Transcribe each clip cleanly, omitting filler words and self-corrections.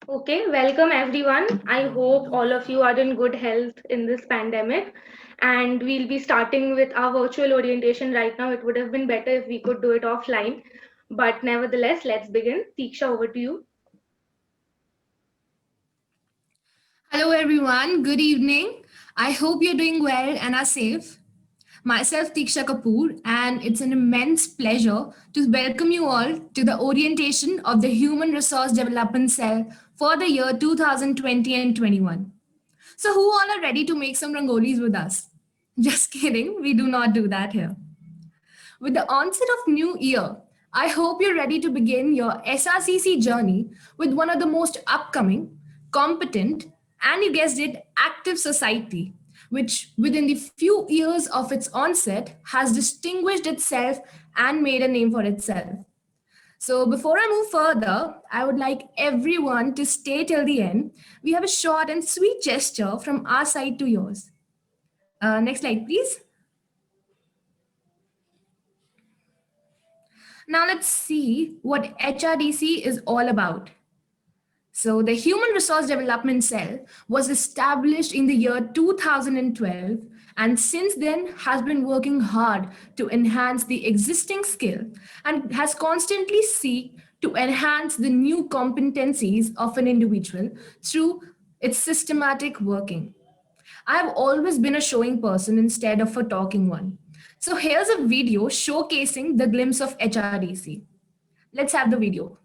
Okay, welcome everyone. I hope all of you are in good health in this pandemic. And we'll be starting with our virtual orientation right now. It would have been better if we could do it offline. But nevertheless, let's begin. Tiksha, over to you. Hello, everyone. Good evening. I hope you're doing well and are safe. Myself, Tiksha Kapoor, and it's an immense pleasure to welcome you all to the orientation of the Human Resource Development Cell for the year 2020 and 21. So, who all are ready to make some rangolis with us? Just kidding, we do not do that here. With the onset of new year, I hope you're ready to begin your SRCC journey with one of the most upcoming, competent, and you guessed it, active society, which within the few years of its onset has distinguished itself and made a name for itself. So before I move further, I would like everyone to stay till the end. We have a short and sweet gesture from our side to yours. Next slide, please. Now let's see what HRDC is all about. So the Human Resource Development Cell was established in the year 2012 and since then has been working hard to enhance the existing skill and has constantly seek to enhance the new competencies of an individual through its systematic working. I have always been a showing person instead of a talking one. So here's a video showcasing the glimpse of HRDC. Let's have the video.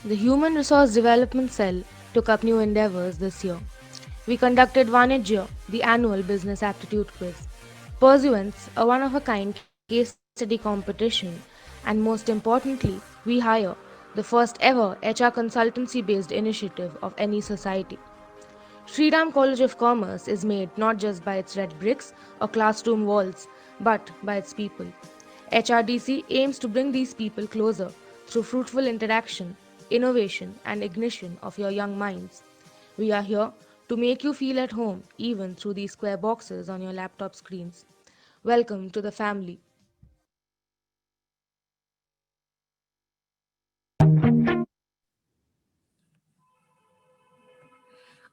The Human Resource Development Cell took up new endeavors this year. We conducted Vanijya, the annual business aptitude quiz. Pursuance, a one of a kind case study competition, and most importantly, we hire the first ever HR consultancy based initiative of any society. Sriram College of Commerce is made not just by its red bricks or classroom walls, but by its people. HRDC aims to bring these people closer through fruitful interaction, innovation, and ignition of your young minds. We are here to make you feel at home even through these square boxes on your laptop screens. Welcome to the family.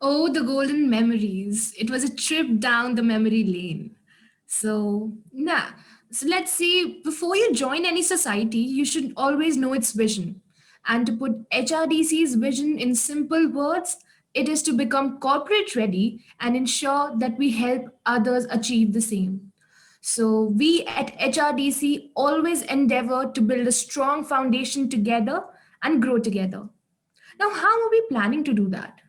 Oh, the golden memories. It was a trip down the memory lane. Nah. So let's see, before you join any society, you should always know its vision. And to put HRDC's vision in simple words, it is to become corporate ready and ensure that we help others achieve the same. So, we at HRDC always endeavor to build a strong foundation together and grow together. Now, how are we planning to do that?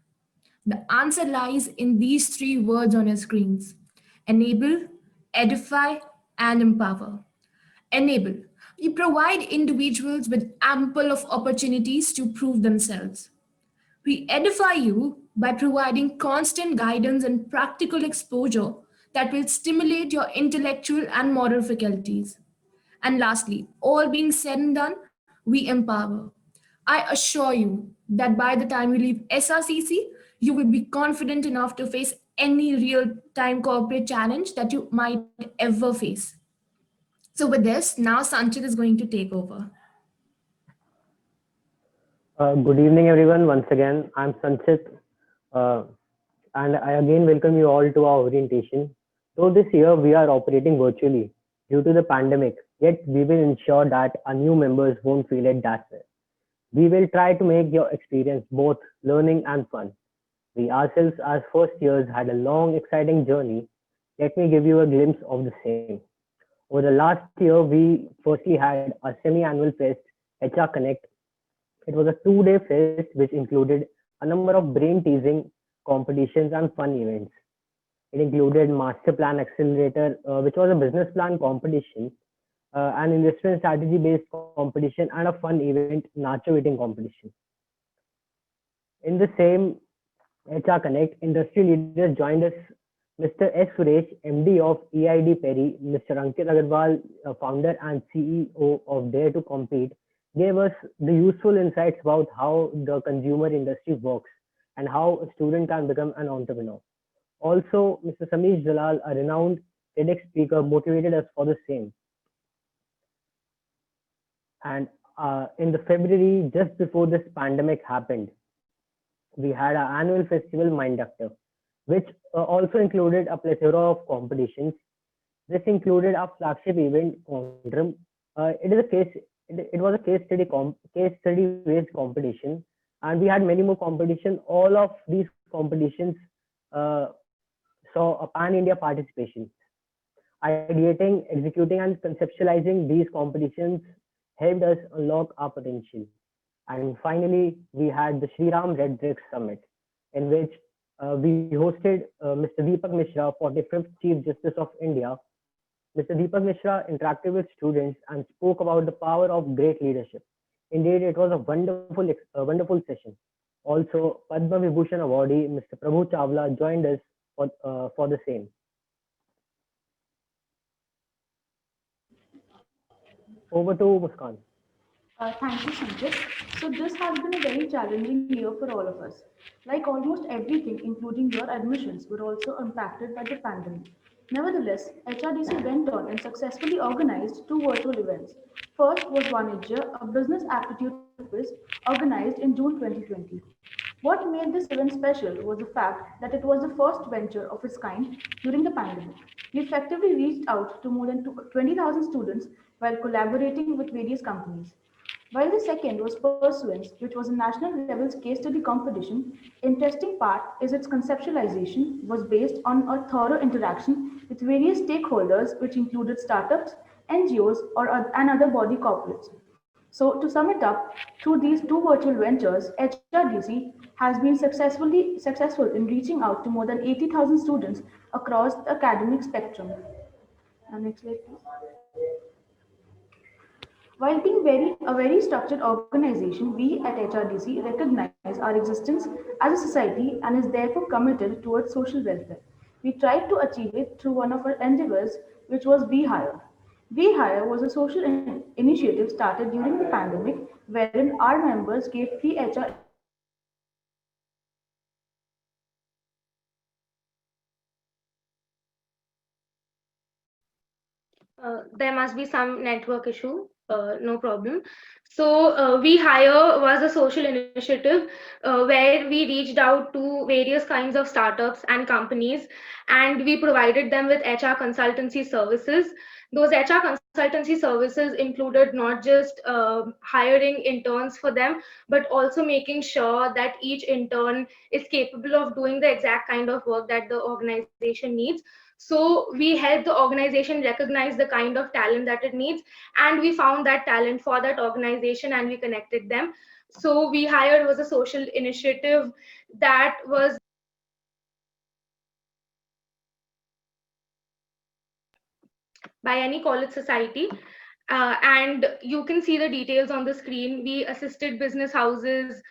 The answer lies in these three words on your screens: enable, edify, and empower. Enable. We provide individuals with ample of opportunities to prove themselves. We edify you by providing constant guidance and practical exposure that will stimulate your intellectual and moral faculties. And lastly, all being said and done, we empower. I assure you that by the time you leave SRCC, you will be confident enough to face any real time corporate challenge that you might ever face. So, with this, now Sanchit is going to take over. Good evening, everyone. Once again, I'm Sanchit, uh, and I again welcome you all to our orientation. Though this year we are operating virtually due to the pandemic, yet we will ensure that our new members won't feel it that way. We will try to make your experience both learning and fun. We ourselves, as first years, had a long, exciting journey. Let me give you a glimpse of the same. Over the last year, we firstly had a semi-annual fest, HR Connect. It was a 2 day fest which included a number of brain teasing competitions and fun events. It included Master Plan Accelerator, which was a business plan competition, an investment strategy based competition, and a fun event, nacho eating competition. In the same HR Connect, industry leaders joined us: Mr. S. Suresh, MD of EID Perry, Mr. Ankit Agarwal, founder and CEO of Dare to Compete, gave us the useful insights about how the consumer industry works and how a student can become an entrepreneur. Also, Mr. Samish Jalal, a renowned TEDx speaker, motivated us for the same. And in the February, just before this pandemic happened, we had our annual festival Mindactor, which also included a plethora of competitions. This included our flagship event, Quantum. It is a case. It was a case study based competition, and we had many more competition. All of these competitions uh, saw a pan India participation. Ideating, executing, and conceptualizing these competitions helped us unlock our potential. And finally, we had the Sri Ram Red Bricks Summit, in which we hosted Mr. Deepak Mishra, 45th Chief Justice of India. Mr. Deepak Mishra interacted with students and spoke about the power of great leadership. Indeed, it was a wonderful session. Also, Padma Vibhushan awardee Mr. Prabhu Chawla joined us for the same. Over to Muskan. Thank you, Sanjit. So this has been a very challenging year for all of us. Like almost everything, including your admissions, were also impacted by the pandemic. Nevertheless, HRDC went on and successfully organized two virtual events. First was Vanijya, a business aptitude quiz organized in June 2020. What made this event special was the fact that it was the first venture of its kind during the pandemic. We effectively reached out to more than 20,000 students while collaborating with various companies. While the second was Pursuance, which was a national level case study competition, interesting part is its conceptualization was based on a thorough interaction with various stakeholders, which included startups, NGOs, and other body corporates. So, to sum it up, through these two virtual ventures, HRDC has been successful in reaching out to more than 80,000 students across the academic spectrum. Next slide, please. While being a very structured organization, we at HRDC recognize our existence as a society and is therefore committed towards social welfare. We tried to achieve it through one of our endeavors, which was Be Hire. Be Hire was a social initiative started during the pandemic wherein our members gave free HR education to students who were facing financial difficulties. There must be some network issue. No problem. So, We Hire was a social initiative where we reached out to various kinds of startups and companies, and we provided them with HR consultancy services. Those HR consultancy services included not just hiring interns for them, but also making sure that each intern is capable of doing the exact kind of work that the organization needs. So we help the organization recognize the kind of talent that it needs, and we found that talent for that organization and we connected them. So We Hired was a social initiative that was by any college society. And you can see the details on the screen. We assisted business houses,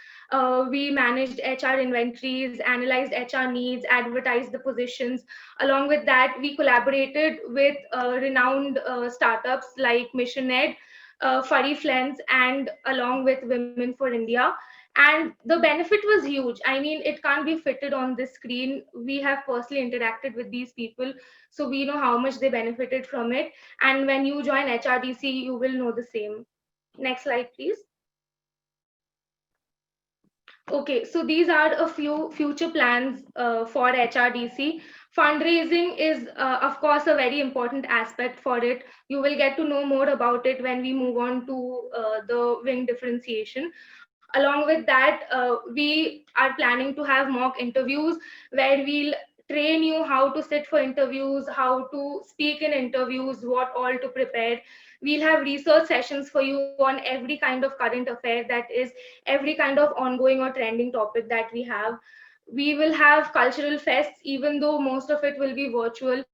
we managed HR inventories, analyzed HR needs, advertised the positions. Along with that, we collaborated with renowned startups like Mission Ed, Furry Flens, and along with Women for India. And the benefit was huge. I mean, it can't be fitted on this screen. We have personally interacted with these people, so we know how much they benefited from it. And when you join HRDC, you will know the same. Next slide, please. Okay, so these are a few future plans for HRDC. Fundraising is, of course, a very important aspect for it. You will get to know more about it when we move on to the wing differentiation. Along with that, we are planning to have mock interviews where we'll train you how to sit for interviews, how to speak in interviews, what all to prepare. We'll have research sessions for you on every kind of current affair, that is every kind of ongoing or trending topic that we have. We will have cultural fests, even though most of it will be virtual.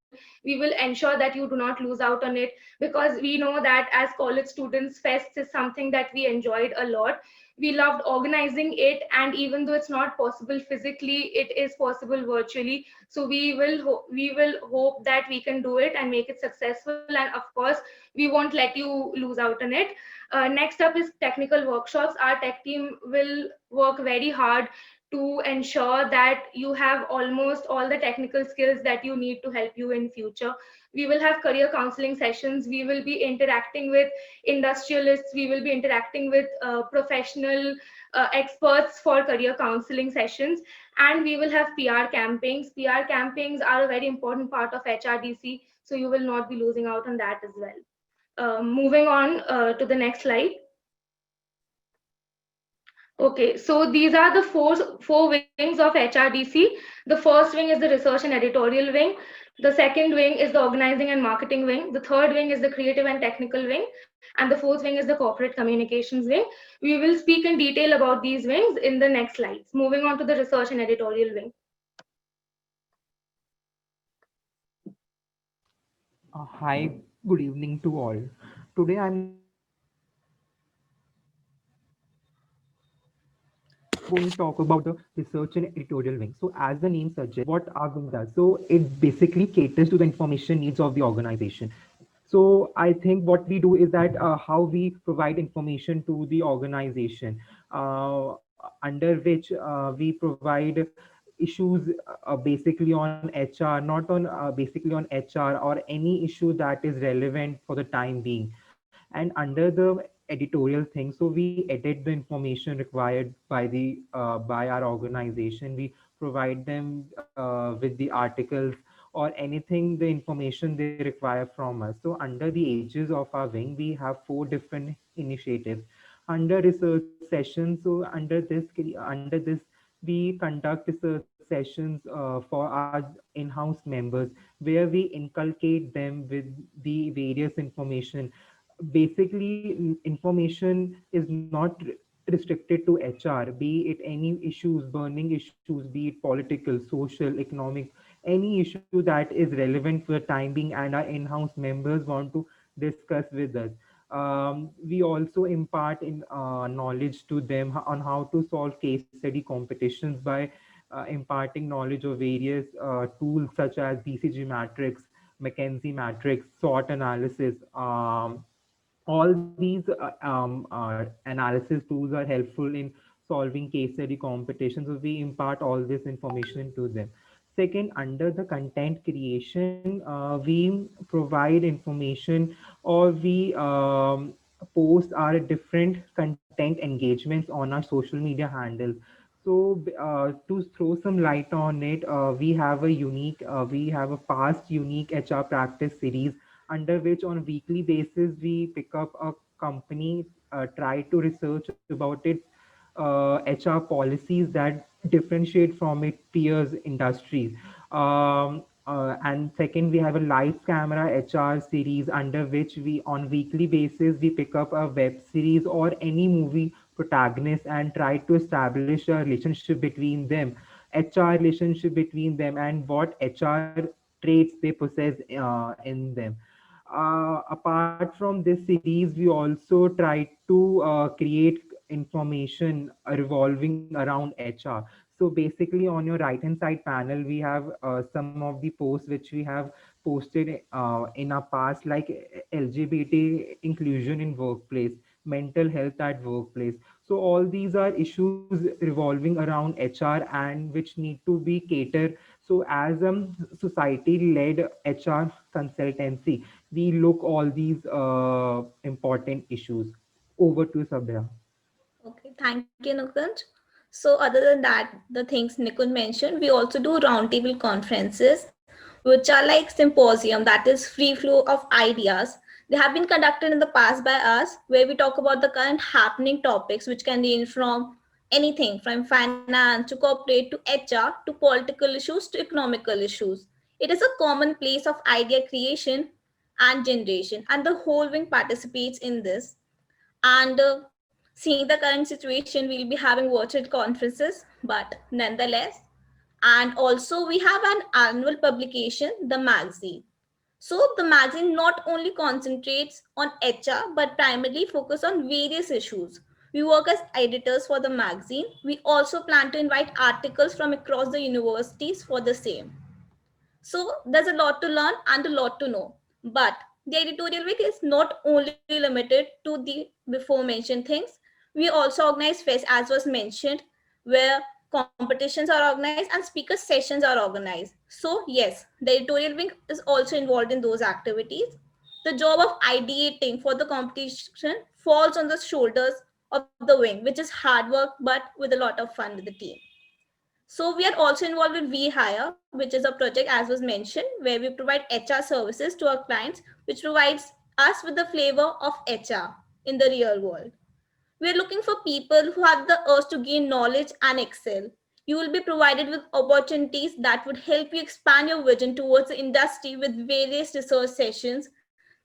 We will ensure that you do not lose out on it, because we know that as college students, fests is something that we enjoyed a lot. We loved organizing it, and even though it's not possible physically, it is possible virtually. So we will hope that we can do it and make it successful, and of course we won't let you lose out on it. Next up is technical workshops. Our tech team will work very hard to ensure that you have almost all the technical skills that you need to help you in future. We will have career counseling sessions. We will be interacting with industrialists. We will be interacting with professional experts for career counseling sessions. And we will have PR campings. PR campings are a very important part of HRDC, so you will not be losing out on that as well. Moving on to the next slide. Okay, so these are the four wings of HRDC. The first wing is the research and editorial wing. The second wing is the organizing and marketing wing. The third wing is the creative and technical wing. And the fourth wing is the corporate communications wing. We will speak in detail about these wings in the next slides. Moving on to the research and editorial wing. Hi, good evening to all. Today I'm going to talk about the research and editorial wing. So as the name suggests, what our wing does. So it basically caters to the information needs of the organization. So I think what we do is that how we provide information to the organization, under which we provide issues basically on HR, not on basically on HR or any issue that is relevant for the time being. And under the editorial thing, so we edit the information required by our organization. We provide them with the articles or anything, the information they require from us. So under the aegis of our wing, we have four different initiatives under research sessions. So under this we conduct research sessions for our in-house members, where we inculcate them with the various information basically information is not restricted to HR, be it any issues, burning issues, be it political, social, economic, any issue that is relevant for the time being, and our in-house members want to discuss with us. We also impart in knowledge to them on how to solve case study competitions by imparting knowledge of various tools such as BCG matrix, McKenzie matrix, SWOT analysis. All these analysis tools are helpful in solving case study competitions. So we impart all this information to them. Second, under the content creation, we provide information, or we post our different content engagements on our social media handles. So to throw some light on it, we have a past unique HR practice series under which on a weekly basis we pick up a company, try to research about its HR policies that differentiate from its peers industries. And second, we have a live camera HR series under which we on weekly basis we pick up a web series or any movie protagonist and try to establish a relationship between them, HR relationship between them, and what HR traits they possess in them. Apart from this series, we also try to create information revolving around HR. So basically, on your right hand side panel, we have some of the posts which we have posted in our past, like LGBT inclusion in workplace, mental health at workplace. So all these are issues revolving around HR and which need to be catered. So as a society-led HR consultancy, we look all these important issues. Over to Sabya. Okay, thank you, Nukunj. So, other than that, the things Nikunj mentioned, we also do roundtable conferences, which are like symposium, that is free flow of ideas. They have been conducted in the past by us, where we talk about the current happening topics, which can range from anything from finance to corporate to HR to political issues to economical issues. It is a common place of idea creation and generation, and the whole wing participates in this. And seeing the current situation, we'll be having virtual conferences, but nonetheless. And also, we have an annual publication, the magazine. So the magazine not only concentrates on HR, but primarily focus on various issues. We work as editors for the magazine. We also plan to invite articles from across the universities for the same. So there's a lot to learn and a lot to know. But the editorial week is not only limited to the before mentioned things. We also organize fest, as was mentioned, where competitions are organized and speaker sessions are organized. So yes, the editorial wing is also involved in those activities. The job of ideating for the competition falls on the shoulders of the wing, which is hard work but with a lot of fun with the team. So we are also involved with VHire, which is a project, as was mentioned, where we provide HR services to our clients, which provides us with the flavor of HR in the real world. We are looking for people who have the urge to gain knowledge and excel. You will be provided with opportunities that would help you expand your vision towards the industry with various research sessions,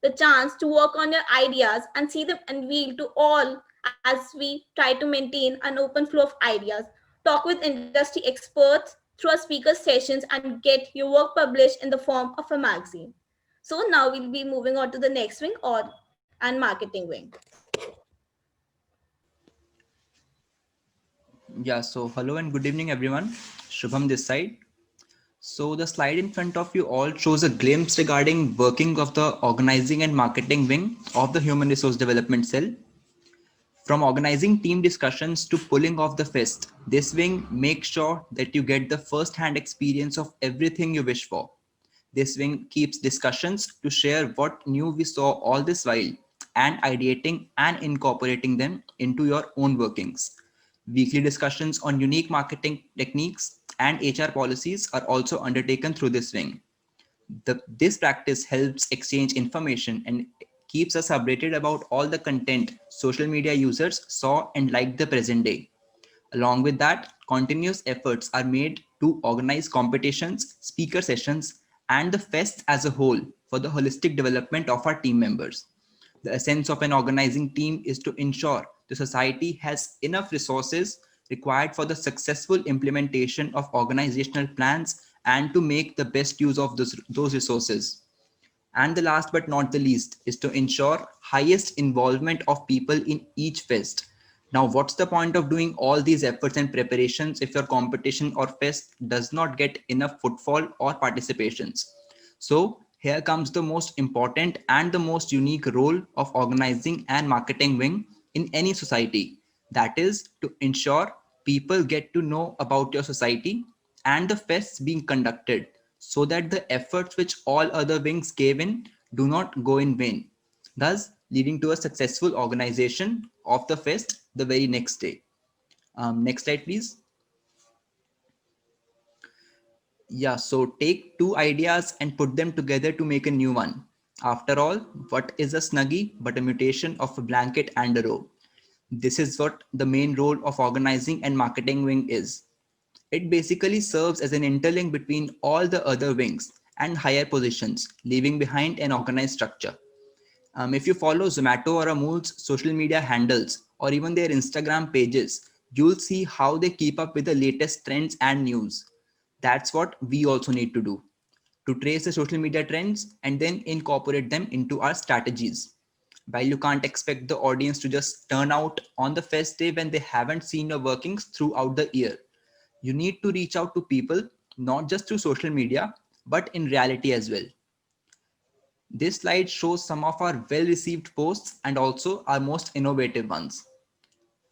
the chance to work on your ideas and see them unveiled to all as we try to maintain an open flow of ideas, talk with industry experts through our speaker sessions, and get your work published in the form of a magazine. So now we'll be moving on to the next wing or and marketing wing. Yeah, so hello and good evening, everyone. Shubham this side. So the slide in front of you all shows a glimpse regarding working of the organizing and marketing wing of the Human Resource Development Cell. From organizing team discussions to pulling off the fist, this wing makes sure that you get the first-hand experience of everything you wish for. This wing keeps discussions to share what new we saw all this while and ideating and incorporating them into your own workings. Weekly discussions on unique marketing techniques and HR policies are also undertaken through this wing. This practice helps exchange information and keeps us updated about all the content social media users saw and liked the present day. Along with that, continuous efforts are made to organize competitions, speaker sessions, and the fest as a whole for the holistic development of our team members. The essence of an organizing team is to ensure the society has enough resources required for the successful implementation of organizational plans and to make the best use of those resources. And the last but not the least is to ensure highest involvement of people in each fest. Now, what's the point of doing all these efforts and preparations if your competition or fest does not get enough footfall or participations? So here comes the most important and the most unique role of organizing and marketing wing in any society. That is to ensure people get to know about your society and the fests being conducted so that the efforts which all other wings gave in do not go in vain, thus leading to a successful organization of the fest the very next day. Next slide, please. Yeah, so take two ideas and put them together to make a new one. After all, what is a snuggie but a mutation of a blanket and a robe? This is what the main role of organizing and marketing wing is. It basically serves as an interlink between all the other wings and higher positions, leaving behind an organized structure. If you follow Zomato or Amul's social media handles or even their Instagram pages, you'll see how they keep up with the latest trends and news. That's what we also need to do, to trace the social media trends and then incorporate them into our strategies. While you can't expect the audience to just turn out on the fest day when they haven't seen your workings throughout the year, you need to reach out to people not just through social media, but in reality as well. This slide shows some of our well-received posts and also our most innovative ones.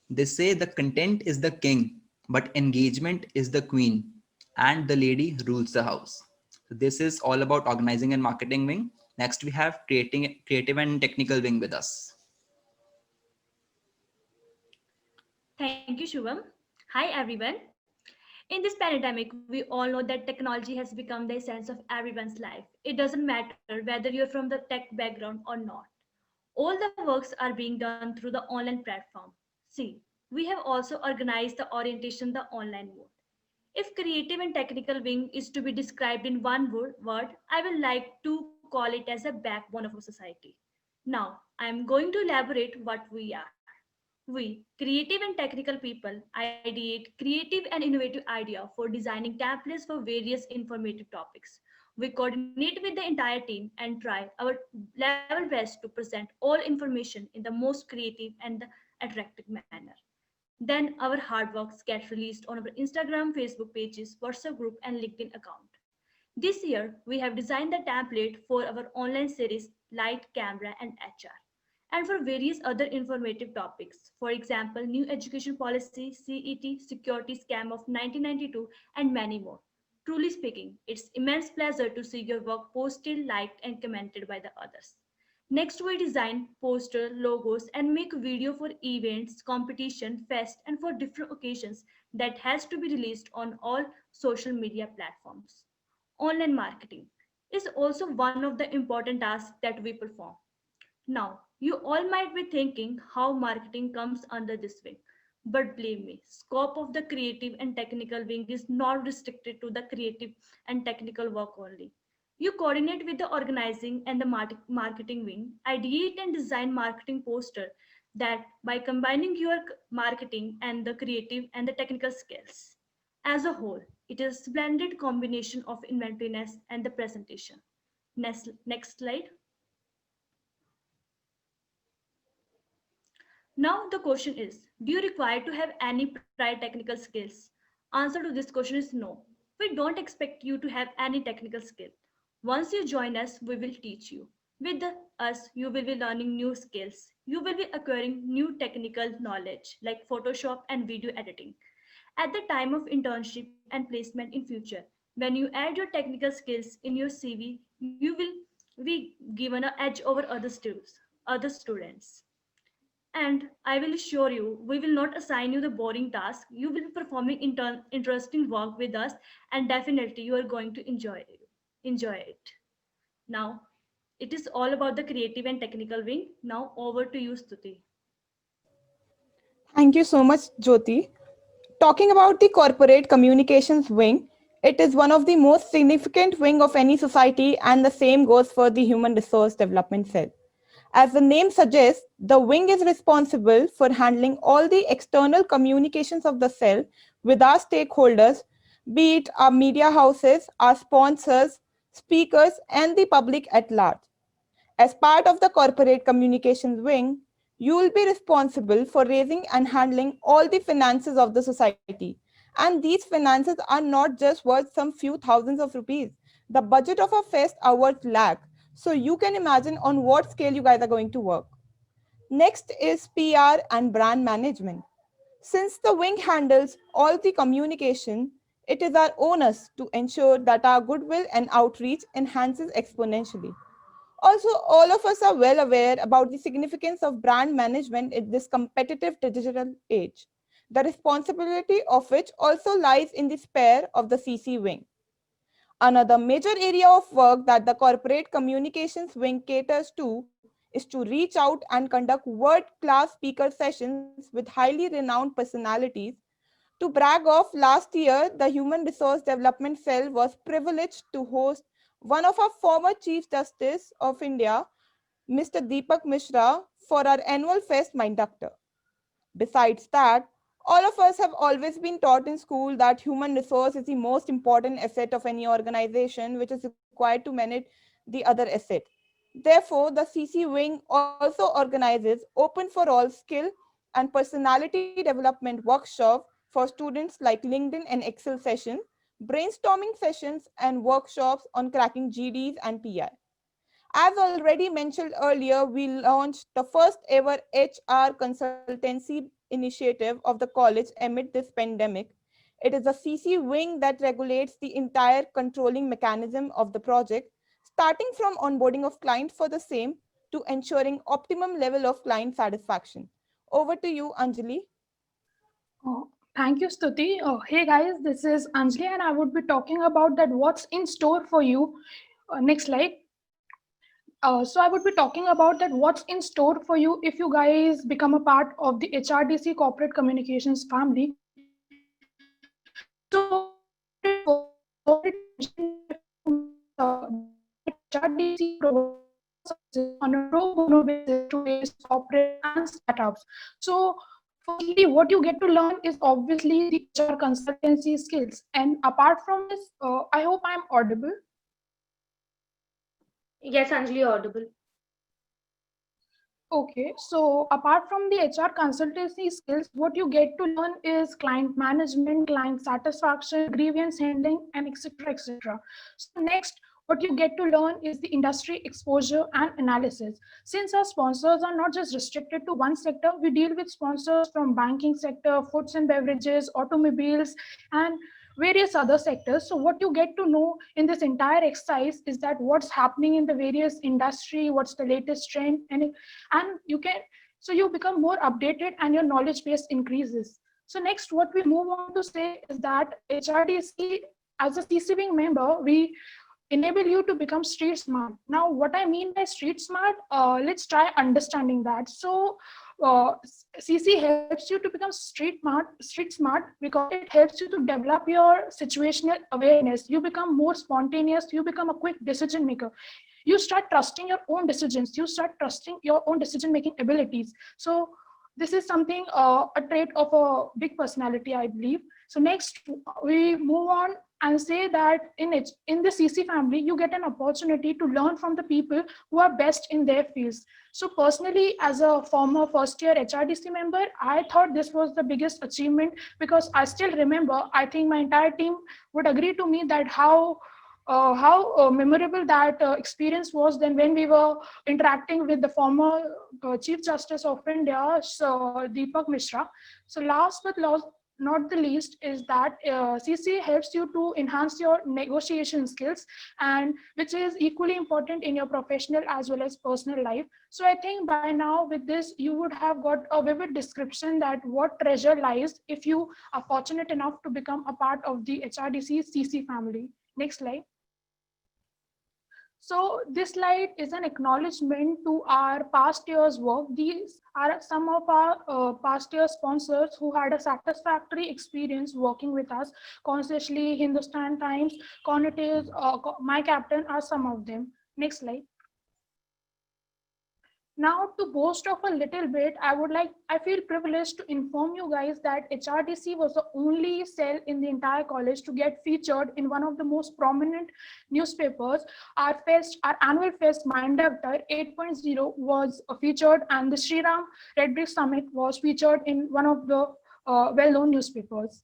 They say the content is the king, but engagement is the queen, and the lady rules the house. So this is all about organizing and marketing wing. Next, we have creative and technical wing with us. Thank you, Shubham. Hi, everyone. In this pandemic, we all know that technology has become the essence of everyone's life. It doesn't matter whether you're from the tech background or not. All the works are being done through the online platform. See, we have also organized the orientation the online mode. If creative and technical wing is to be described in one word, I will like to call it as a backbone of our society. Now, I am going to elaborate what we are. We, creative and technical people, ideate creative and innovative idea for designing templates for various informative topics. We coordinate with the entire team and try our level best to present all information in the most creative and attractive manner. Then our hard works get released on our Instagram, Facebook pages, WhatsApp group, and LinkedIn account. This year, we have designed the template for our online series Light, Camera, and HR, and for various other informative topics. For example, new education policy, CET, security scam of 1992, and many more. Truly speaking, it's immense pleasure to see your work posted, liked, and commented by the others. Next, we design poster, logos, and make video for events, competition, fest, and for different occasions that has to be released on all social media platforms. Online marketing is also one of the important tasks that we perform. Now, you all might be thinking how marketing comes under this wing. But believe me, scope of the creative and technical wing is not restricted to the creative and technical work only. You coordinate with the organizing and the marketing wing, ideate and design marketing poster that by combining your marketing and the creative and the technical skills. As a whole, it is a splendid combination of inventiveness and the presentation. Next slide. Now the question is, do you require to have any prior technical skills? Answer to this question is no. We don't expect you to have any technical skill. Once you join us, we will teach you. With us, you will be learning new skills. You will be acquiring new technical knowledge like Photoshop and video editing. At the time of internship and placement in future, when you add your technical skills in your CV, you will be given an edge over other students. And I will assure you, we will not assign you the boring task. You will be performing interesting work with us, and definitely you are going to enjoy it. Now, it is all about the creative and technical wing. Now, over to you, Stuti. Thank you so much, Jyoti. Talking about the corporate communications wing, it is one of the most significant wing of any society, and the same goes for the human resource development cell. As the name suggests, the wing is responsible for handling all the external communications of the cell with our stakeholders, be it our media houses, our sponsors, speakers, and the public at large. As part of the corporate communications wing, you will be responsible for raising and handling all the finances of the society. And these finances are not just worth some few thousands of rupees. The budget of a fest are worth lakh. So you can imagine on what scale you guys are going to work. Next is PR and brand management. Since the wing handles all the communication, it is our onus to ensure that our goodwill and outreach enhances exponentially. Also, all of us are well aware about the significance of brand management in this competitive digital age, the responsibility of which also lies in the sphere of the CC wing. Another major area of work that the corporate communications wing caters to is to reach out and conduct world-class speaker sessions with highly renowned personalities. To brag of, last year, the Human Resource Development Cell was privileged to host one of our former Chief Justice of India, Mr. Deepak Mishra, for our annual fest Minductor. Besides that, all of us have always been taught in school that human resource is the most important asset of any organization, which is required to manage the other asset. Therefore, the CC wing also organizes open for all skill and personality development workshop for students like LinkedIn and Excel sessions, brainstorming sessions, and workshops on cracking GDs and PI. As already mentioned earlier, we launched the first ever HR consultancy initiative of the college amid this pandemic. It is a CC wing that regulates the entire controlling mechanism of the project, starting from onboarding of clients for the same to ensuring optimum level of client satisfaction. Over to you, Anjali. Thank you, Stuti. Hey guys, this is Anjali, and I would be talking about that what's in store for you. Next slide. So I would be talking about that what's in store for you if you guys become a part of the HRDC corporate communications family. So HRDC provides on a pro bono basis to various corporate and startups. So firstly, what you get to learn is obviously the HR consultancy skills. And apart from this, I hope I'm audible. Yes, Anjali, audible. Okay, so apart from the HR consultancy skills, what you get to learn is client management, client satisfaction, grievance handling, and etc. etc. So next, what you get to learn is the industry exposure and analysis. Since our sponsors are not just restricted to one sector, we deal with sponsors from banking sector, foods and beverages, automobiles, and various other sectors. So what you get to know in this entire exercise is that what's happening in the various industry, what's the latest trend, and you can, so you become more updated and your knowledge base increases. So next, what we move on to say is that HRDC, as a CC wing member, we enable you to become street smart. Now, what I mean by street smart, let's try understanding that. So CC helps you to become street smart because it helps you to develop your situational awareness. You become more spontaneous, you become a quick decision maker. You start trusting your own decisions, you start trusting your own decision making abilities. So this is something, a trait of a big personality, I believe. So next, we move on and say that in the CC family, you get an opportunity to learn from the people who are best in their fields. So personally, as a former first year HRDC member, I thought this was the biggest achievement because I still remember, I think my entire team would agree to me that how memorable that experience was then when we were interacting with the former Chief Justice of India, so Deepak Mishra. So last but not the least is that CC helps you to enhance your negotiation skills, and which is equally important in your professional as well as personal life. So I think by now with this, you would have got a vivid description that what treasure lies if you are fortunate enough to become a part of the HRDC CC family. Next slide. So this slide is an acknowledgement to our past year's work. These are some of our past year sponsors who had a satisfactory experience working with us. Consciously, Hindustan Times, Cognitives, My Captain are some of them. Next slide. Now, to boast of a little bit, I feel privileged to inform you guys that HRDC was the only cell in the entire college to get featured in one of the most prominent newspapers. Our annual fest, Minductor 8.0, was featured, and the Sriram Red Brick Summit was featured in one of the well-known newspapers.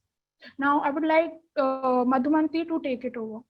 Now, I would like Madhumanti to take it over.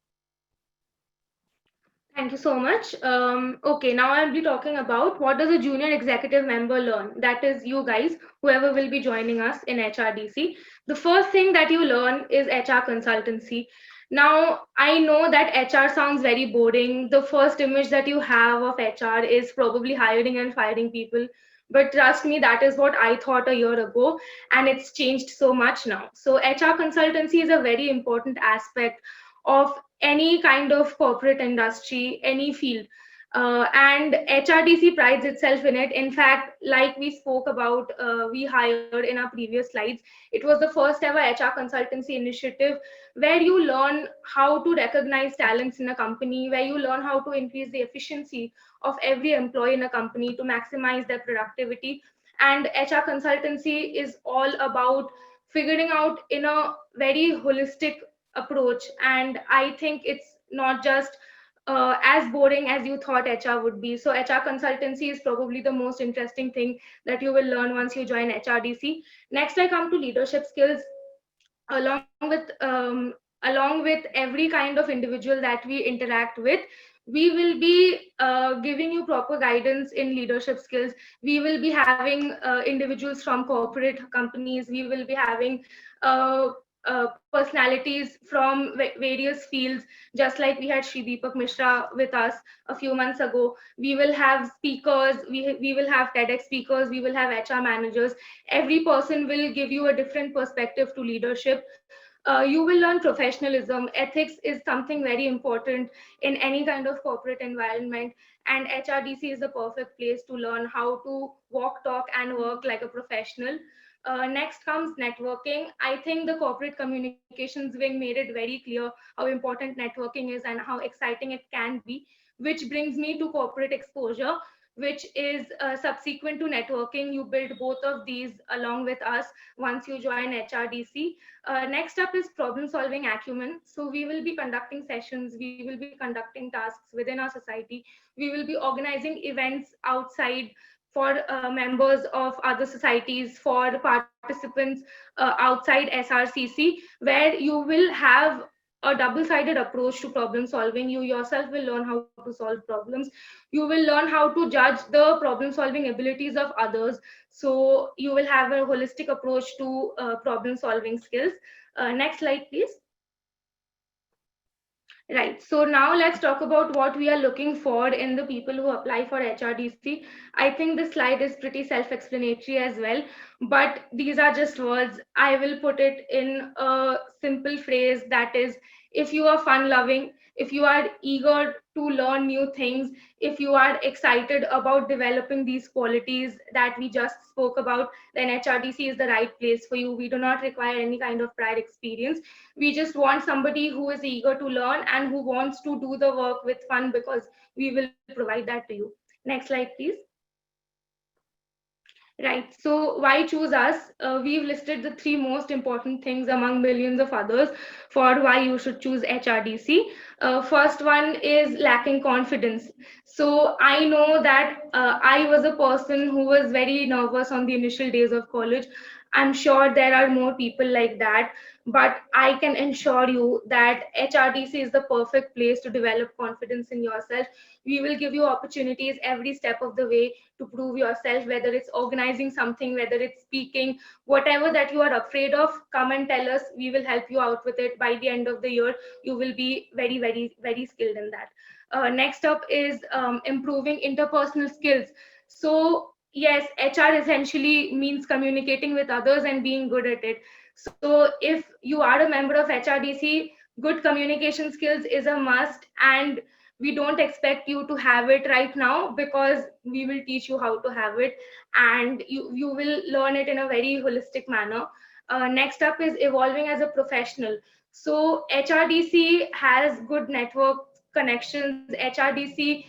Thank you so much. Okay, now I'll be talking about what does a junior executive member learn? That is you guys, whoever will be joining us in HRDC. The first thing that you learn is HR consultancy. Now, I know that HR sounds very boring. The first image that you have of HR is probably hiring and firing people. But trust me, that is what I thought a year ago, and it's changed so much now. So, HR consultancy is a very important aspect of any kind of corporate industry, any field. And HRDC prides itself in it. In fact, like we spoke about, we hired in our previous slides, it was the first ever HR consultancy initiative where you learn how to recognize talents in a company, where you learn how to increase the efficiency of every employee in a company to maximize their productivity. And HR consultancy is all about figuring out in a very holistic approach. And I think it's not just as boring as you thought HR would be. So HR consultancy is probably the most interesting thing that you will learn once you join HRDC. Next, I come to leadership skills. Along with every kind of individual that we interact with, we will be giving you proper guidance in leadership skills. We will be having individuals from corporate companies. We will be having personalities from various fields, just like we had Shri Deepak Mishra with us a few months ago. We will have speakers, we will have TEDx speakers, we will have HR managers. Every person will give you a different perspective to leadership. You will learn professionalism. Ethics is something very important in any kind of corporate environment, and HRDC is the perfect place to learn how to walk, talk, and work like a professional. Next comes networking. I think the corporate communications wing made it very clear how important networking is and how exciting it can be, which brings me to corporate exposure, which is subsequent to networking. You build both of these along with us once you join HRDC. Next up is problem solving acumen. So we will be conducting sessions, we will be conducting tasks within our society, we will be organizing events outside for members of other societies, for participants outside SRCC, where you will have a double-sided approach to problem solving. You yourself will learn how to solve problems. You will learn how to judge the problem solving abilities of others. So you will have a holistic approach to problem solving skills. Next slide, please. Right. So now let's talk about what we are looking for in the people who apply for HRDC. I think this slide is pretty self-explanatory as well, but these are just words. I will put it in a simple phrase, that is, if you are fun-loving, if you are eager to learn new things, if you are excited about developing these qualities that we just spoke about, then HRDC is the right place for you. We do not require any kind of prior experience. We just want somebody who is eager to learn and who wants to do the work with fun, because we will provide that to you. Next slide, please. Right. So why choose us? We've listed the 3 most important things among millions of others for why you should choose HRDC. First one is lacking confidence. So I know that I was a person who was very nervous on the initial days of college. I'm sure there are more people like that, but I can assure you that HRDC is the perfect place to develop confidence in yourself. We will give you opportunities every step of the way to prove yourself, whether it's organizing something, whether it's speaking, whatever that you are afraid of, come and tell us. We will help you out with it. By the end of the year, you will be very, very, very skilled in that. Next up is improving interpersonal skills. So yes, HR essentially means communicating with others and being good at it. So if you are a member of HRDC, good communication skills is a must, and we don't expect you to have it right now, because we will teach you how to have it, and you will learn it in a very holistic manner. Next up is evolving as a professional. So HRDC has good network connections. HRDC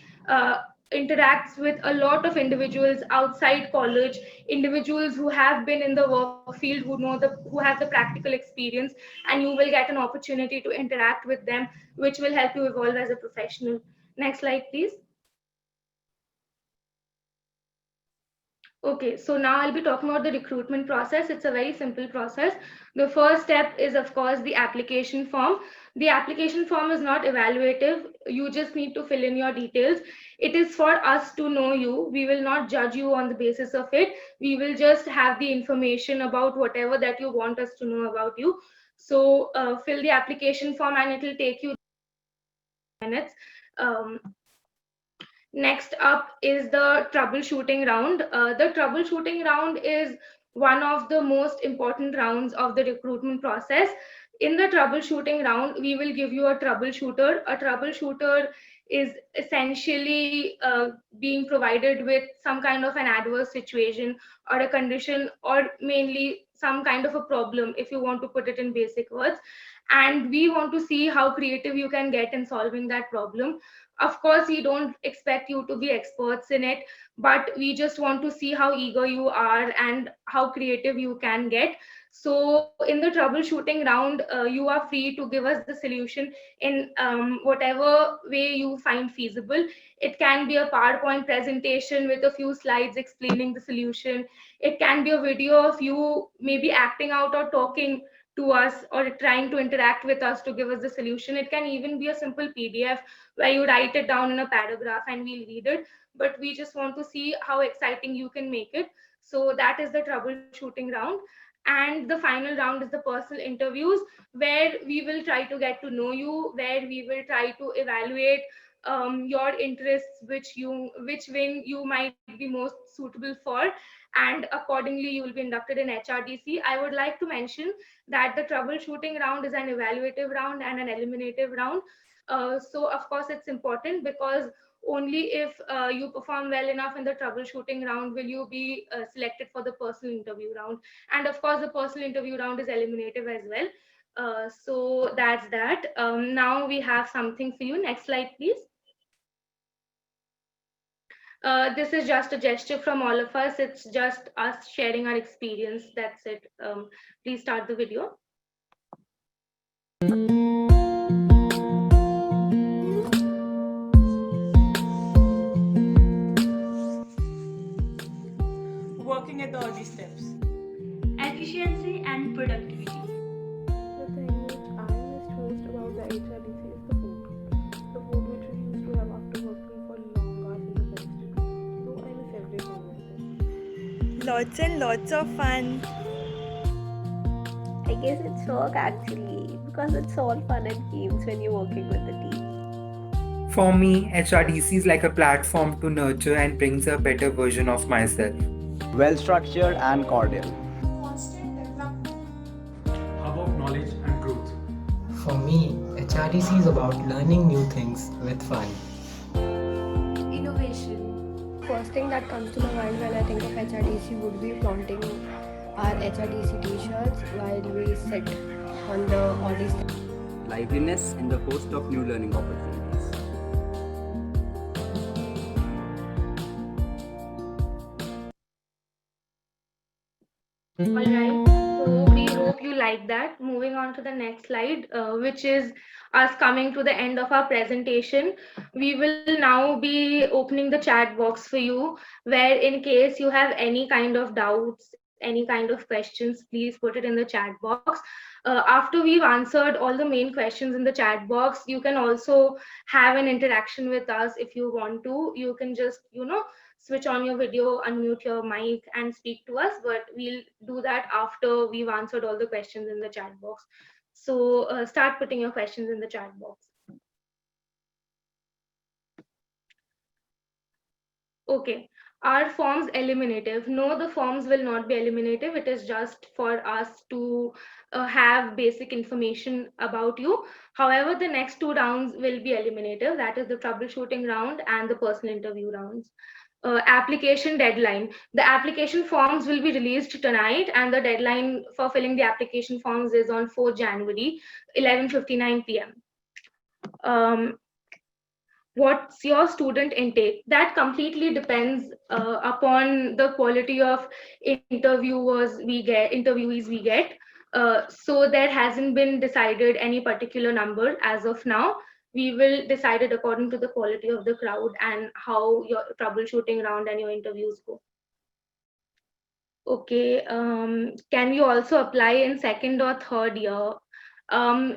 interacts with a lot of individuals outside college, individuals who have been in the work field, who have the practical experience, and you will get an opportunity to interact with them, which will help you evolve as a professional. Next slide, please. Okay, so now I'll be talking about the recruitment process. It's a very simple process. The first step is, of course, the application form. The application form is not evaluative. You just need to fill in your details. It is for us to know you. We will not judge you on the basis of it. We will just have the information about whatever that you want us to know about you. So fill the application form and it will take you minutes. Next up is the troubleshooting round. The troubleshooting round is one of the most important rounds of the recruitment process. In the troubleshooting round, we will give you a troubleshooter. A troubleshooter is essentially being provided with some kind of an adverse situation or a condition, or mainly some kind of a problem, if you want to put it in basic words. And we want to see how creative you can get in solving that problem. Of course, we don't expect you to be experts in it, but we just want to see how eager you are and how creative you can get. So in the troubleshooting round, you are free to give us the solution in whatever way you find feasible. It can be a PowerPoint presentation with a few slides explaining the solution. It can be a video of you maybe acting out or talking to us or trying to interact with us to give us the solution. It can even be a simple PDF where you write it down in a paragraph and we'll read it. But we just want to see how exciting you can make it. So that is the troubleshooting round. And the final round is the personal interviews, where we will try to get to know you, where we will try to evaluate your interests, which wing you might be most suitable for, and accordingly you will be inducted in HRDC. I would like to mention that the troubleshooting round is an evaluative round and an eliminative round. So of course it's important, because only if you perform well enough in the troubleshooting round will you be selected for the personal interview round. And of course the personal interview round is eliminative as well. So that's that. Now we have something for you. Next slide, please. This is just a gesture from all of us. It's just us sharing our experience. That's it. Please start the video. Working at all these steps. Efficiency and productivity. The thing which I miss most about the HRDC is the food. The food which we used to have after working for long hours in the best. Though I miss every moment of it. Lots and lots of fun. I guess it's work actually, because it's all fun and games when you're working with the team. For me, HRDC is like a platform to nurture and brings a better version of myself. Well structured and cordial. Constant development. Hub of knowledge and growth. For me, HRDC is about learning new things with fun. Innovation. First thing that comes to my mind when I think of HRDC would be flaunting our HRDC t-shirts while we sit on the audience. Liveliness in the host of new learning opportunities. All right, so we hope you like that. Moving on to the next slide, which is us coming to the end of our presentation. We will now be opening the chat box for you, where in case you have any kind of doubts, any kind of questions, please put it in the chat box. After we've answered all the main questions in the chat box, you can also have an interaction with us if you want to. You can just, switch on your video, unmute your mic and speak to us, but we'll do that after we've answered all the questions in the chat box. So start putting your questions in the chat box. Okay, are forms eliminative? No, the forms will not be eliminative. It is just for us to have basic information about you. However, the next two rounds will be eliminative. That is the troubleshooting round and the personal interview rounds. Application deadline. The application forms will be released tonight, and the deadline for filling the application forms is on 4th January, 11:59 p.m. what's your student intake? That completely depends upon the quality of interviewees we get. So there hasn't been decided any particular number as of now. We will decide it according to the quality of the crowd and how your troubleshooting round and your interviews go. Okay, can we also apply in second or third year?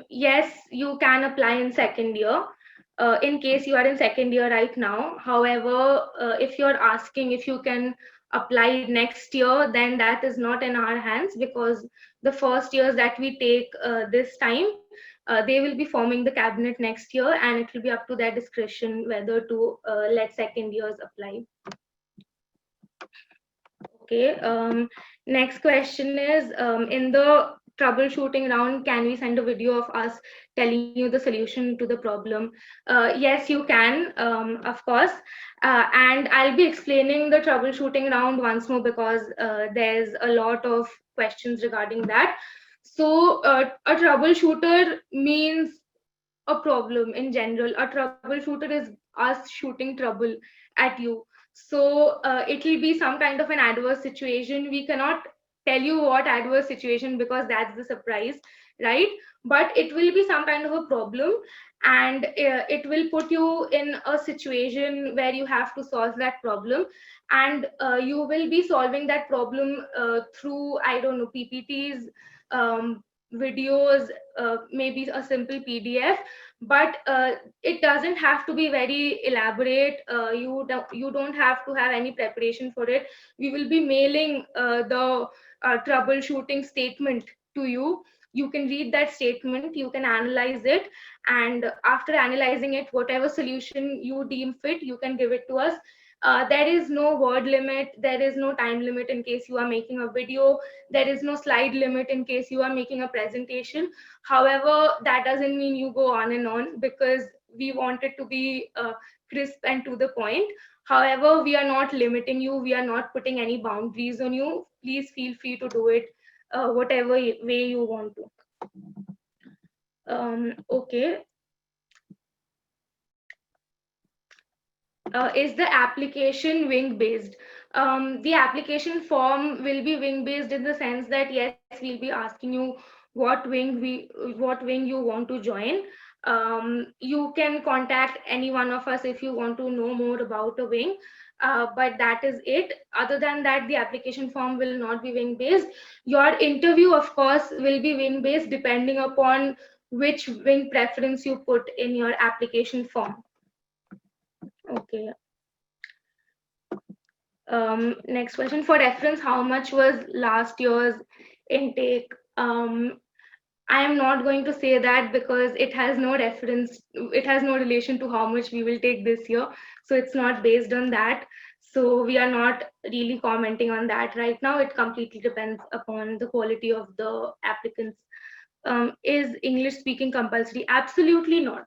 Yes, you can apply in second year. In case you are in second year right now. However, if you're asking if you can apply next year, then that is not in our hands, because the first years that we take this time, they will be forming the cabinet next year, and it will be up to their discretion whether to let second years apply. Okay, next question is, in the troubleshooting round, can we send a video of us telling you the solution to the problem? Yes, you can, of course. And I'll be explaining the troubleshooting round once more, because there's a lot of questions regarding that. So a troubleshooter means a problem in general. A troubleshooter is us shooting trouble at you. So it will be some kind of an adverse situation. We cannot tell you what adverse situation, because that's the surprise, right? But it will be some kind of a problem, and it will put you in a situation where you have to solve that problem, and you will be solving that problem through, I don't know, PPTs, videos, maybe a simple PDF. But it doesn't have to be very elaborate. You don't have to have any preparation for it. We will be mailing the troubleshooting statement to you. You can read that statement, you can analyze it, and after analyzing it, whatever solution you deem fit, you can give it to us. There is no word limit, there is no time limit in case you are making a video, there is no slide limit in case you are making a presentation. However, that doesn't mean you go on and on, because we want it to be crisp and to the point. However, we are not limiting you, we are not putting any boundaries on you. Please feel free to do it whatever way you want to. Okay. Is the application wing based? The application form will be wing based in the sense that yes, we'll be asking you what wing you want to join. You can contact any one of us if you want to know more about a wing, but that is it. Other than that, the application form will not be wing based. Your interview, of course, will be wing based depending upon which wing preference you put in your application form. Okay. Next question. For reference, how much was last year's intake? I am not going to say that, because it has no reference, it has no relation to how much we will take this year. So it's not based on that. So we are not really commenting on that right now. It completely depends upon the quality of the applicants. Is English speaking compulsory? Absolutely not.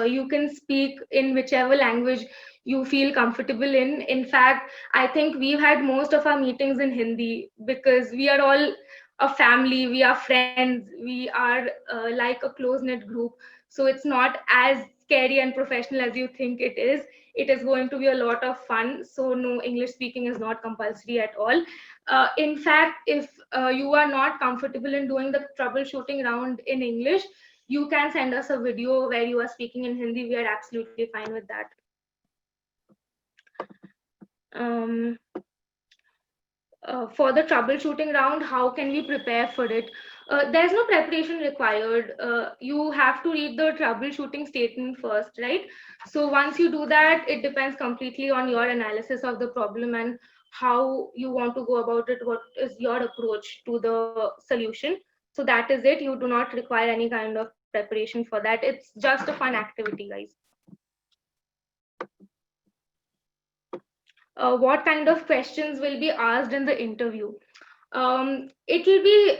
You can speak in whichever language you feel comfortable in. In fact, I think we've had most of our meetings in Hindi, because we are all a family, we are friends, we are like a close-knit group. So it's not as scary and professional as you think it is. It is going to be a lot of fun. So no, English speaking is not compulsory at all. In fact, if you are not comfortable in doing the troubleshooting round in English, you can send us a video where you are speaking in Hindi. We are absolutely fine with that. For the troubleshooting round, how can we prepare for it? There's no preparation required. You have to read the troubleshooting statement first, right? So once you do that, it depends completely on your analysis of the problem and how you want to go about it. What is your approach to the solution? So that is it. You do not require any kind of preparation for that. It's just a fun activity, guys. What kind of questions will be asked in the interview? It will be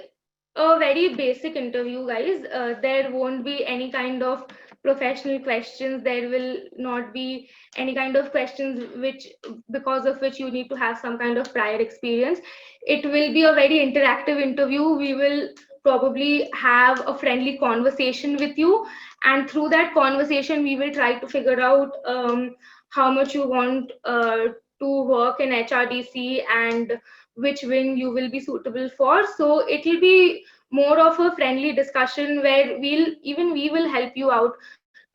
a very basic interview, guys. There won't be any kind of professional questions. There will not be any kind of questions because of which you need to have some kind of prior experience. It will be a very interactive interview. We will probably have a friendly conversation with you, and through that conversation we will try to figure out how much you want to work in HRDC and which wing you will be suitable for. So it will be more of a friendly discussion where we will help you out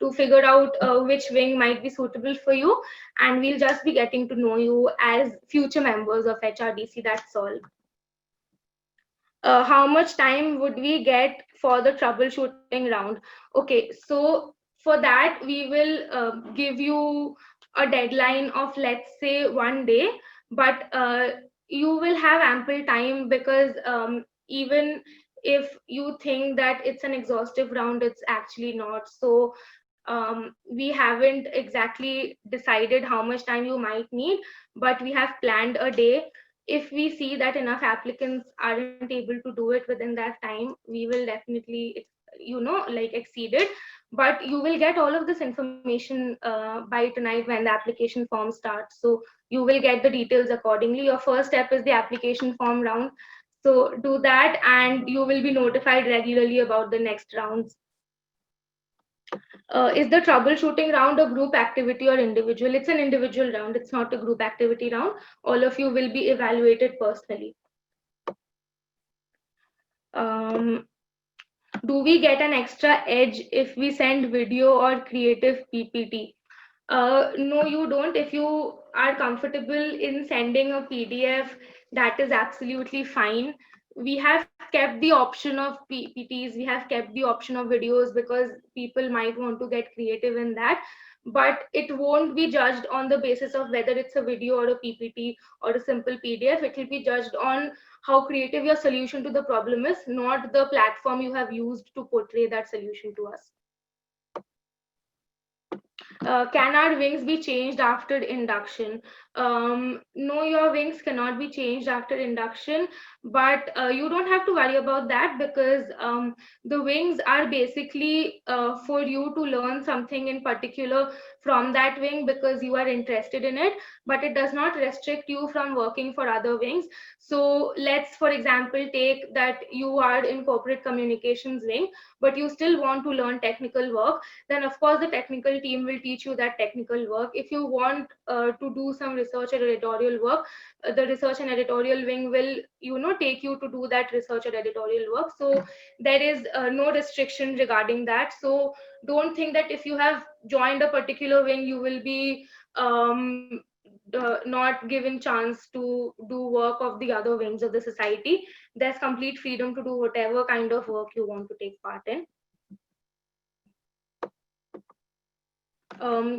to figure out which wing might be suitable for you, and we'll just be getting to know you as future members of HRDC. That's all. How much time would we get for the troubleshooting round? Okay, so for that we will give you a deadline of, let's say, 1 day, but you will have ample time, because even if you think that it's an exhaustive round, it's actually not. So we haven't exactly decided how much time you might need, but we have planned a day. If we see that enough applicants aren't able to do it within that time, we will definitely, exceed it. But you will get all of this information by tonight when the application form starts. So you will get the details accordingly. Your first step is the application form round. So do that, and you will be notified regularly about the next rounds. Is the troubleshooting round a group activity or individual? It's an individual round. It's not a group activity round. All of you will be evaluated personally. Do we get an extra edge if we send video or creative PPT? No, you don't. If you are comfortable in sending a PDF, that is absolutely fine. We have kept the option of PPTs, we have kept the option of videos, because people might want to get creative in that. But it won't be judged on the basis of whether it's a video or a PPT or a simple PDF. It will be judged on how creative your solution to the problem is, not the platform you have used to portray that solution to us. Can our wings be changed after induction? No, your wings cannot be changed after induction, but you don't have to worry about that, because the wings are basically for you to learn something in particular from that wing, because you are interested in it, but it does not restrict you from working for other wings. So let's, for example, take that you are in corporate communications wing, but you still want to learn technical work. Then of course the technical team will teach you that technical work. If you want to do some research or editorial work, the research and editorial wing will take you to do that research or editorial work. So there is no restriction regarding that. So don't think that if you have joined a particular wing, you will be not given chance to do work of the other wings of the society. There's complete freedom to do whatever kind of work you want to take part in.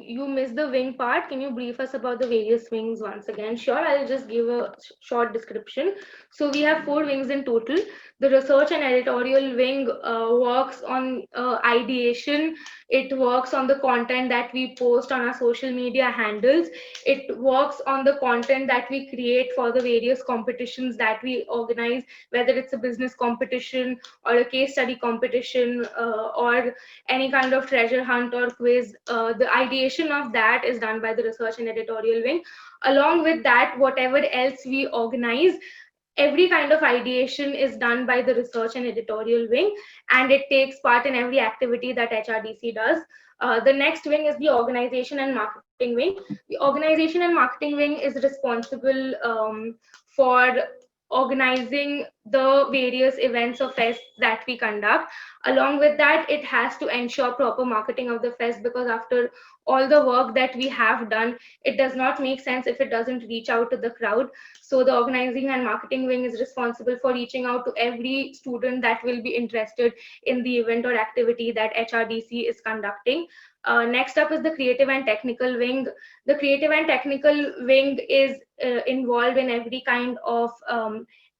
You missed the wing part. Can you brief us about the various wings once again? Sure, I'll just give a short description. So we have 4 wings in total. The research and editorial wing works on ideation. It works on the content that we post on our social media handles. It works on the content that we create for the various competitions that we organize, whether it's a business competition or a case study competition or any kind of treasure hunt or quiz. The ideation of that is done by the research and editorial wing. Along with that, whatever else we organize, every kind of ideation is done by the research and editorial wing, and it takes part in every activity that HRDC does. The next wing is the organization and marketing wing. The organization and marketing wing is responsible for organizing the various events or fests that we conduct. Along with that, it has to ensure proper marketing of the fest, because after all the work that we have done, it does not make sense if it doesn't reach out to the crowd. So the organizing and marketing wing is responsible for reaching out to every student that will be interested in the event or activity that HRDC is conducting. Next up is the creative and technical wing. The creative and technical wing is involved in every kind of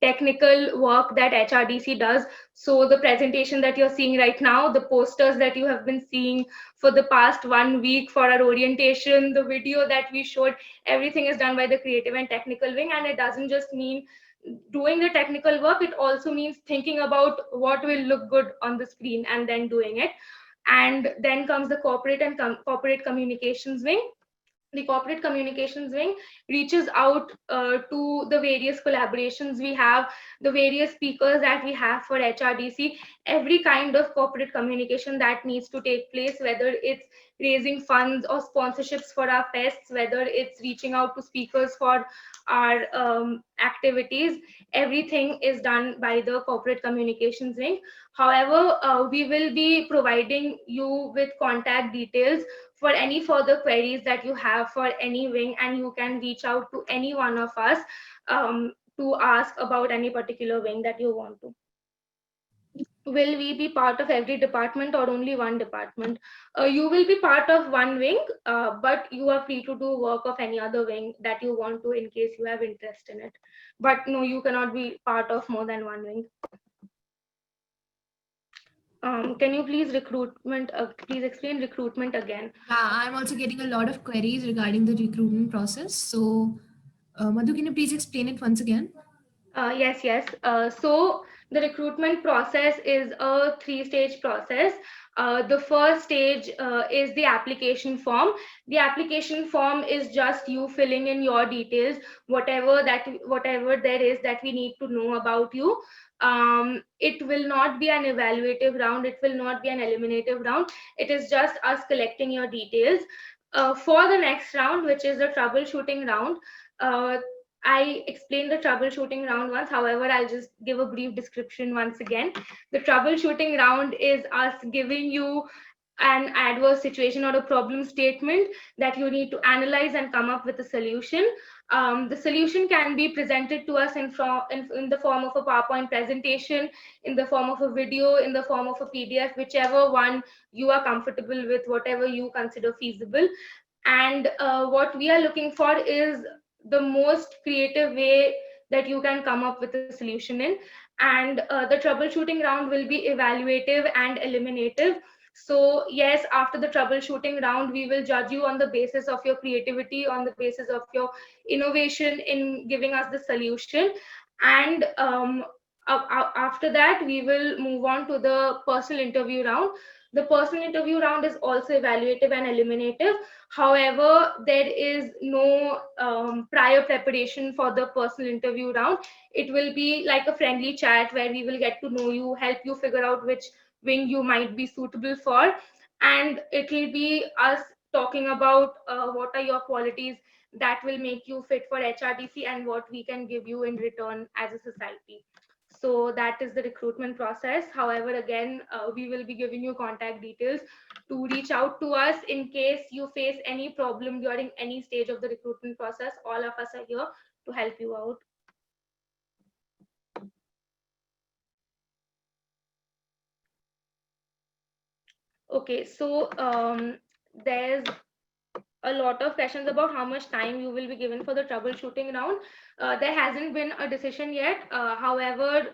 technical work that HRDC does. So the presentation that you're seeing right now, the posters that you have been seeing for the past 1 week for our orientation, the video that we showed, everything is done by the creative and technical wing. And it doesn't just mean doing the technical work, it also means thinking about what will look good on the screen and then doing it. And then comes the corporate and corporate communications wing. the corporate communications wing reaches out to the various collaborations we have, the various speakers that we have for HRDC, every kind of corporate communication that needs to take place, whether it's raising funds or sponsorships for our fests, whether it's reaching out to speakers for our activities, everything is done by the corporate communications wing. However, we will be providing you with contact details for any further queries that you have for any wing, and you can reach out to any one of us to ask about any particular wing that you want to. Will we be part of every department or only one department? You will be part of one wing, but you are free to do work of any other wing that you want to in case you have interest in it. But no, you cannot be part of more than one wing. Can you please please explain recruitment again? Yeah, I'm also getting a lot of queries regarding the recruitment process. So, Madhu, can you please explain it once again? Yes. So the recruitment process is a 3-stage process. The first stage is the application form. The application form is just you filling in your details, whatever there is that we need to know about you. It will not be an evaluative round. It will not be an eliminative round. It is just us collecting your details. For the next round, which is the troubleshooting round, I explained the troubleshooting round once. However, I'll just give a brief description once again. The troubleshooting round is us giving you an adverse situation or a problem statement that you need to analyze and come up with a solution. The solution can be presented to us in the form of a PowerPoint presentation, in the form of a video, in the form of a PDF, whichever one you are comfortable with, whatever you consider feasible. And what we are looking for is the most creative way that you can come up with a solution in. And the troubleshooting round will be evaluative and eliminative. So yes, after the troubleshooting round, we will judge you on the basis of your creativity, on the basis of your innovation in giving us the solution. And after that, we will move on to the personal interview round. The personal interview round is also evaluative and eliminative. However, there is no prior preparation for the personal interview round. It will be like a friendly chat where we will get to know you, help you figure out which wing you might be suitable for. And it will be us talking about what are your qualities that will make you fit for HRDC and what we can give you in return as a society. So that is the recruitment process. However, again, we will be giving you contact details to reach out to us in case you face any problem during any stage of the recruitment process. All of us are here to help you out. Okay, so there's a lot of questions about how much time you will be given for the troubleshooting round. There hasn't been a decision yet. However,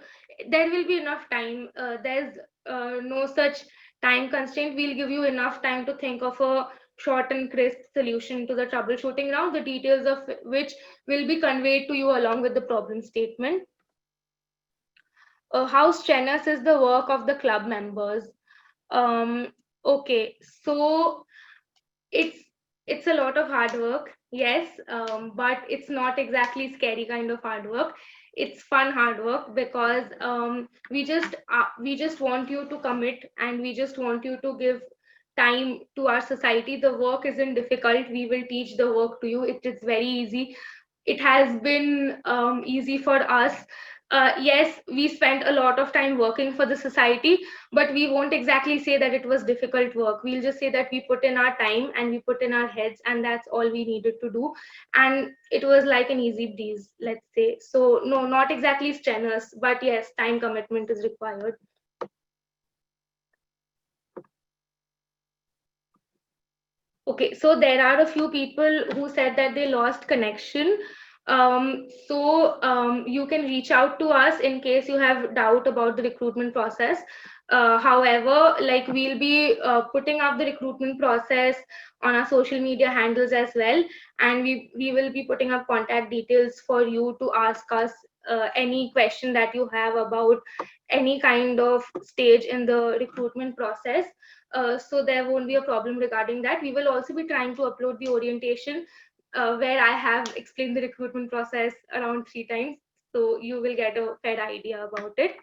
there will be enough time. There's no such time constraint. We'll give you enough time to think of a short and crisp solution to the troubleshooting round, the details of which will be conveyed to you along with the problem statement. How strenuous is the work of the club members? Okay, so it's a lot of hard work, yes, but it's not exactly scary kind of hard work. It's fun hard work because we just want you to commit, and we just want you to give time to our society. The work isn't difficult. We will teach the work to you. It is very easy. It has been easy for us. Yes, we spent a lot of time working for the society, but we won't exactly say that it was difficult work. We'll just say that we put in our time and we put in our heads, and that's all we needed to do. And it was like an easy breeze, let's say. So no, not exactly strenuous, but yes, time commitment is required. Okay, so there are a few people who said that they lost connection. You can reach out to us in case you have doubt about the recruitment process. However, like, we'll be putting up the recruitment process on our social media handles as well, and we will be putting up contact details for you to ask us any question that you have about any kind of stage in the recruitment process. So there won't be a problem regarding that. We will also be trying to upload the orientation where I have explained the recruitment process around 3 times. So you will get a fair idea about it.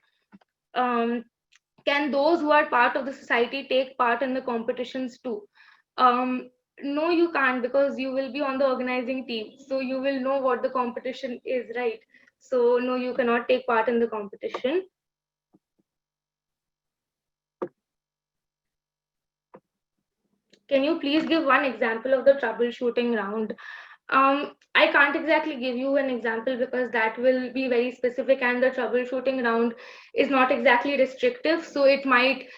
Can those who are part of the society take part in the competitions too? No, you can't, because you will be on the organizing team. So you will know what the competition is, right? So no, you cannot take part in the competition. Can you please give one example of the troubleshooting round? I can't exactly give you an example because that will be very specific, and the troubleshooting round is not exactly restrictive. So it might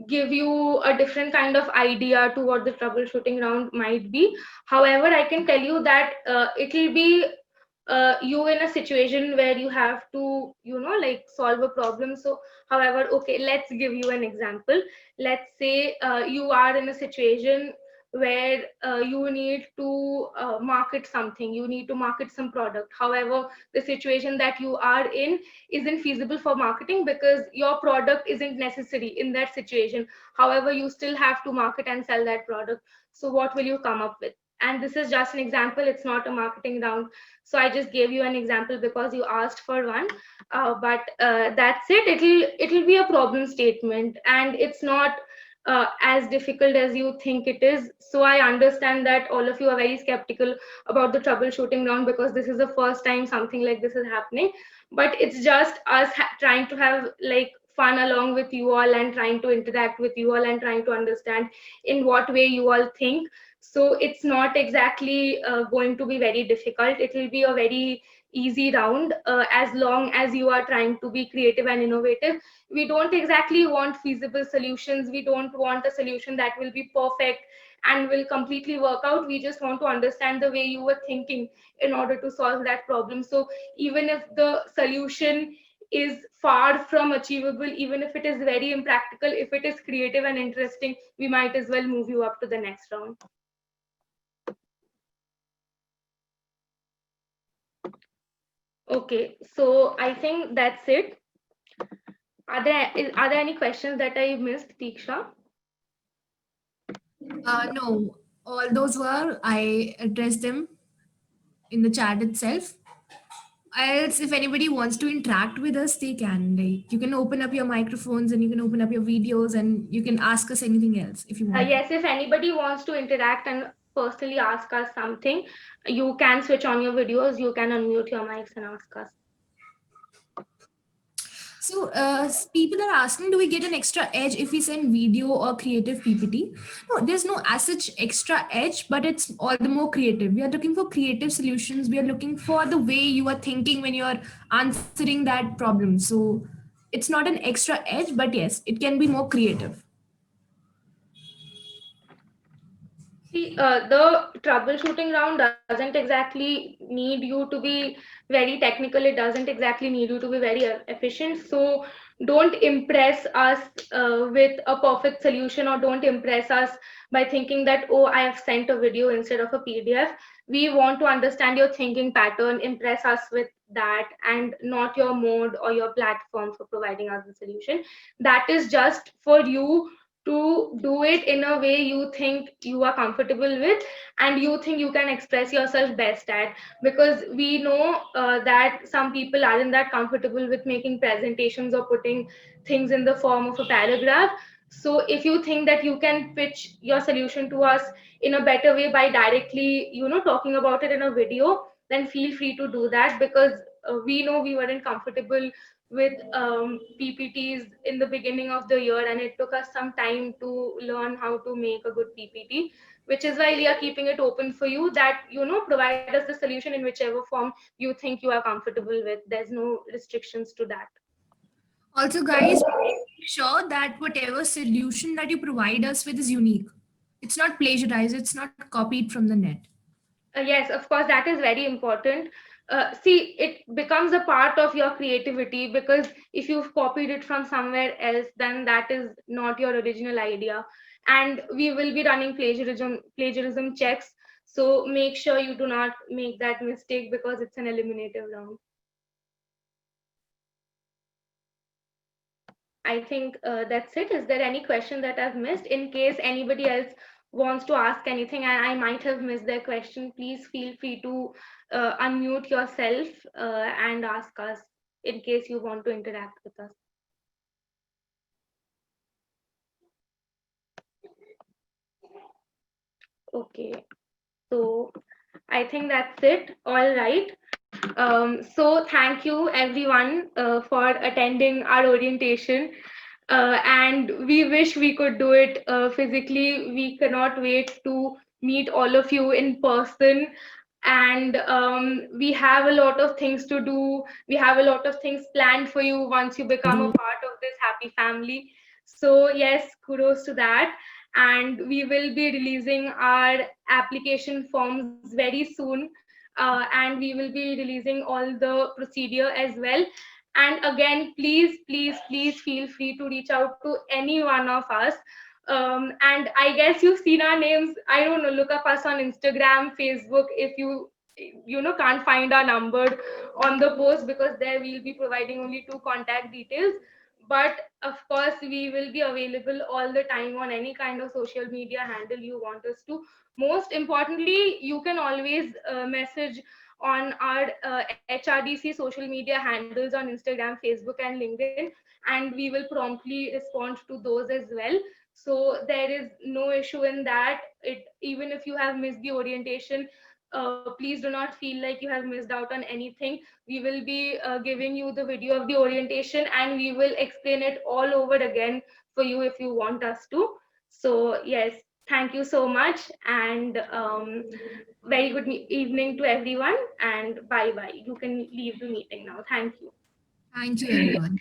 give you a different kind of idea to what the troubleshooting round might be. However, I can tell you that it will be you in a situation where you have to, like solve a problem. So, however, okay, let's give you an example. Let's say you are in a situation where you need to market something, you need to market some product. However, the situation that you are in isn't feasible for marketing because your product isn't necessary in that situation. However, you still have to market and sell that product. So what will you come up with? And this is just an example, it's not a marketing round. So I just gave you an example because you asked for one. But that's it. It'll be a problem statement, and it's not as difficult as you think it is. So I understand that all of you are very skeptical about the troubleshooting round because this is the first time something like this is happening. But it's just us trying to have like fun along with you all, and trying to interact with you all, and trying to understand in what way you all think. So it's not exactly going to be very difficult. It will be a very easy round as long as you are trying to be creative and innovative. We don't exactly want feasible solutions. We don't want a solution that will be perfect and will completely work out. We just want to understand the way you were thinking in order to solve that problem. So even if the solution is far from achievable, even if it is very impractical, if it is creative and interesting, we might as well move you up to the next round. Okay, so I think that's it. Are there any questions that I missed, Tiksha? No, all those were, I addressed them in the chat itself. Else, if anybody wants to interact with us, they can. Like, you can open up your microphones and you can open up your videos and you can ask us anything else if you want. Yes, if anybody wants to interact and personally ask us something, you can switch on your videos, you can unmute your mics and ask us. So people are asking, do we get an extra edge if we send video or creative PPT? No, there's no as such extra edge, but it's all the more creative. We are looking for creative solutions. We are looking for the way you are thinking when you're answering that problem. So it's not an extra edge, but yes, it can be more creative. See, the troubleshooting round doesn't exactly need you to be very technical. It doesn't exactly need you to be very efficient. So don't impress us with a perfect solution, or don't impress us by thinking that, oh, I have sent a video instead of a PDF. We want to understand your thinking pattern, impress us with that, and not your mode or your platform for providing us the solution. That is just for you to do it in a way you think you are comfortable with and you think you can express yourself best at, because we know that some people aren't that comfortable with making presentations or putting things in the form of a paragraph. So if you think that you can pitch your solution to us in a better way by directly talking about it in a video, then feel free to do that, because we know we weren't comfortable with PPTs in the beginning of the year, and it took us some time to learn how to make a good PPT, which is why we are keeping it open for you, that provide us the solution in whichever form you think you are comfortable with. There's no restrictions to that. Also, guys, make sure that whatever solution that you provide us with is unique. It's not plagiarized, it's not copied from the net. Yes, of course, that is very important. See, it becomes a part of your creativity, because if you've copied it from somewhere else, then that is not your original idea. And we will be running plagiarism checks. So make sure you do not make that mistake, because it's an eliminative round. I think that's it. Is there any question that I've missed? In case anybody else wants to ask anything and I might have missed their question, please feel free to unmute yourself and ask us in case you want to interact with us. Okay, so I think that's it. All right. So thank you everyone for attending our orientation. And we wish we could do it physically. We cannot wait to meet all of you in person. And we have a lot of things to do. We have a lot of things planned for you once you become a part of this happy family. So yes, kudos to that. And we will be releasing our application forms very soon. And we will be releasing all the procedure as well. And again, please feel free to reach out to any one of us. And I guess you've seen our names. I don't know, look up us on Instagram, Facebook, if you can't find our number on the post, because there we'll be providing only 2 contact details. But of course, we will be available all the time on any kind of social media handle you want us to. Most importantly, you can always message on our HRDC social media handles on Instagram, Facebook, and LinkedIn, and we will promptly respond to those as well. So there is no issue in that. Even if you have missed the orientation, please do not feel like you have missed out on anything. We will be giving you the video of the orientation, and we will explain it all over again for you if you want us to. So yes, thank you so much, and very good evening to everyone, and bye bye. You can leave the meeting now. Thank you. Thank you, everyone.